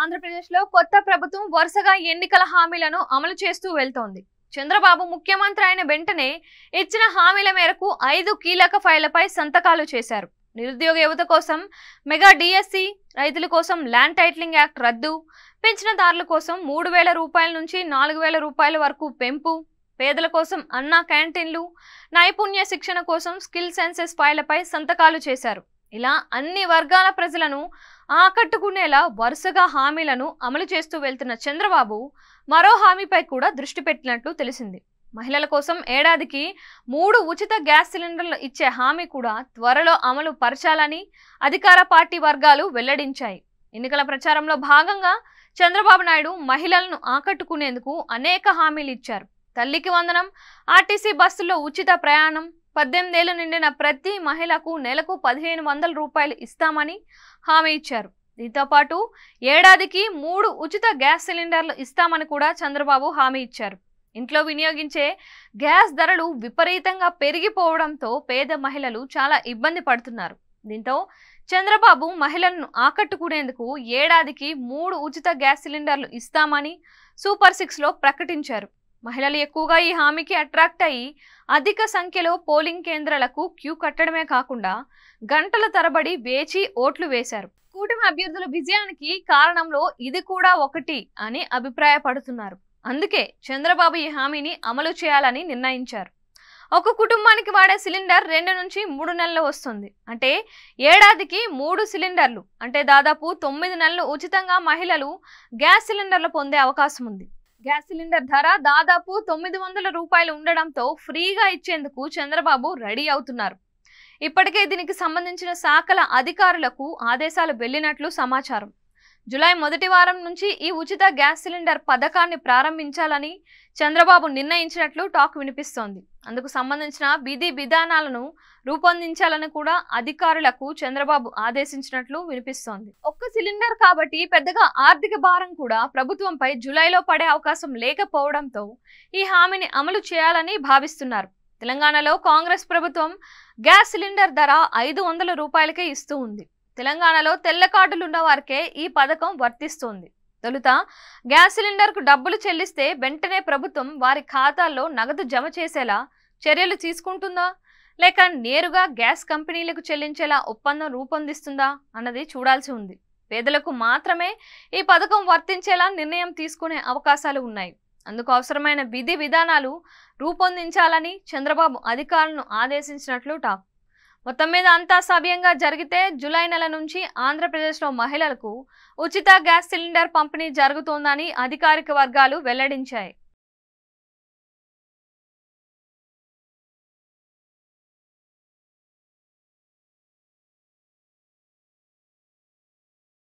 ఆంధ్రప్రదేశ్లో కొత్త ప్రభుత్వం వరుసగా ఎన్నికల హామీలను అమలు చేస్తూ వెళ్తోంది. చంద్రబాబు ముఖ్యమంత్రి అయిన వెంటనే ఇచ్చిన హామీల మేరకు 5 కీలక ఫైళ్లపై సంతకాలు చేశారు. నిరుద్యోగ యువత కోసం మెగా డిఎస్సి, రైతుల కోసం ల్యాండ్ టైటిలింగ్ యాక్ట్ రద్దు, పెన్షన్దారుల కోసం 3,000 రూపాయల నుంచి 4,000 రూపాయల వరకు పెంపు, పేదల కోసం అన్నా క్యాంటీన్లు, నైపుణ్య శిక్షణ కోసం స్కిల్ సెన్సెస్ ఫైళ్లపై సంతకాలు చేశారు. ఇలా అన్ని వర్గాల ప్రజలను ఆకట్టుకునేలా వరుసగా హామీలను అమలు చేస్తూ వెళ్తున్న చంద్రబాబు మరో హామీపై కూడా దృష్టి పెట్టినట్లు తెలిసింది. మహిళల కోసం ఏడాదికి 3 ఉచిత గ్యాస్ సిలిండర్లు ఇచ్చే హామీ కూడా త్వరలో అమలు పరచాలని అధికార పార్టీ వర్గాలు వెల్లడించాయి. ఎన్నికల ప్రచారంలో భాగంగా చంద్రబాబు నాయుడు మహిళలను ఆకట్టుకునేందుకు అనేక హామీలు ఇచ్చారు. తల్లికి వందనం, ఆర్టీసీ బస్సుల్లో ఉచిత ప్రయాణం, 18 ఏళ్లు నిండిన ప్రతి మహిళకు నెలకు 1,500 రూపాయలు ఇస్తామని హామీ ఇచ్చారు. దీంతో పాటు ఏడాదికి 3 ఉచిత గ్యాస్ సిలిండర్లు ఇస్తామని కూడా చంద్రబాబు హామీ ఇచ్చారు. ఇంట్లో వినియోగించే గ్యాస్ ధరలు విపరీతంగా పెరిగిపోవడంతో పేద మహిళలు చాలా ఇబ్బంది పడుతున్నారు. దీంతో చంద్రబాబు మహిళలను ఆకట్టుకునేందుకు ఏడాదికి 3 ఉచిత గ్యాస్ సిలిండర్లు ఇస్తామని సూపర్ 6లో ప్రకటించారు. మహిళలు ఎక్కువగా ఈ హామీకి అట్రాక్ట్ అయ్యి అధిక సంఖ్యలో పోలింగ్ కేంద్రాలకు క్యూ కట్టడమే కాకుండా గంటల తరబడి వేచి ఓట్లు వేశారు. కూటమి అభ్యర్థుల విజయానికి కారణంలో ఇది కూడా ఒకటి అని అభిప్రాయపడుతున్నారు. అందుకే చంద్రబాబు ఈ హామీని అమలు చేయాలని నిర్ణయించారు. ఒక కుటుంబానికి వాడే సిలిండర్ 2 నుంచి 3 నెలలు వస్తుంది. అంటే ఏడాదికి 3 సిలిండర్లు, అంటే దాదాపు 9 నెలలు ఉచితంగా మహిళలు గ్యాస్ సిలిండర్లు పొందే అవకాశం ఉంది. గ్యాస్ సిలిండర్ ధర దాదాపు 900 రూపాయలు ఉండడంతో ఫ్రీగా ఇచ్చేందుకు చంద్రబాబు రెడీ అవుతున్నారు. ఇప్పటికే దీనికి సంబంధించిన శాఖల అధికారులకు ఆదేశాలు వెళ్లినట్లు సమాచారం. జూలై మొదటి వారం నుంచి ఈ ఉచిత గ్యాస్ సిలిండర్ పథకాన్ని ప్రారంభించాలని చంద్రబాబు నిర్ణయించినట్లు టాక్ వినిపిస్తోంది. అందుకు సంబంధించిన విధి విధానాలను రూపొందించాలని కూడా అధికారులకు చంద్రబాబు ఆదేశించినట్లు వినిపిస్తోంది. ఒక్క సిలిండర్ కాబట్టి పెద్దగా ఆర్థిక భారం కూడా ప్రభుత్వంపై జూలైలో పడే అవకాశం లేకపోవడంతో ఈ హామీని అమలు చేయాలని భావిస్తున్నారు. తెలంగాణలో కాంగ్రెస్ ప్రభుత్వం గ్యాస్ సిలిండర్ ధర 500 రూపాయలకే ఇస్తూ ఉంది. తెలంగాణలో తెల్ల కార్డులున్న వారికే ఈ పథకం వర్తిస్తోంది. తొలుత గ్యాస్ సిలిండర్కు డబ్బులు చెల్లిస్తే వెంటనే ప్రభుత్వం వారి ఖాతాల్లో నగదు జమ చేసేలా చర్యలు తీసుకుంటుందా, లేక నేరుగా గ్యాస్ కంపెనీలకు చెల్లించేలా ఒప్పందం రూపొందిస్తుందా అన్నది చూడాల్సి ఉంది. పేదలకు మాత్రమే ఈ పథకం వర్తించేలా నిర్ణయం తీసుకునే అవకాశాలు ఉన్నాయి. అందుకు అవసరమైన విధి విధానాలు రూపొందించాలని చంద్రబాబు అధికారులను ఆదేశించినట్లు టాక్. మొత్తం మీద అంతా సవ్యంగా జరిగితే జూలై నెల నుంచి ఆంధ్రప్రదేశ్లో మహిళలకు ఉచిత గ్యాస్ సిలిండర్ పంపిణీ జరుగుతోందని అధికారిక వర్గాలు వెల్లడించాయి.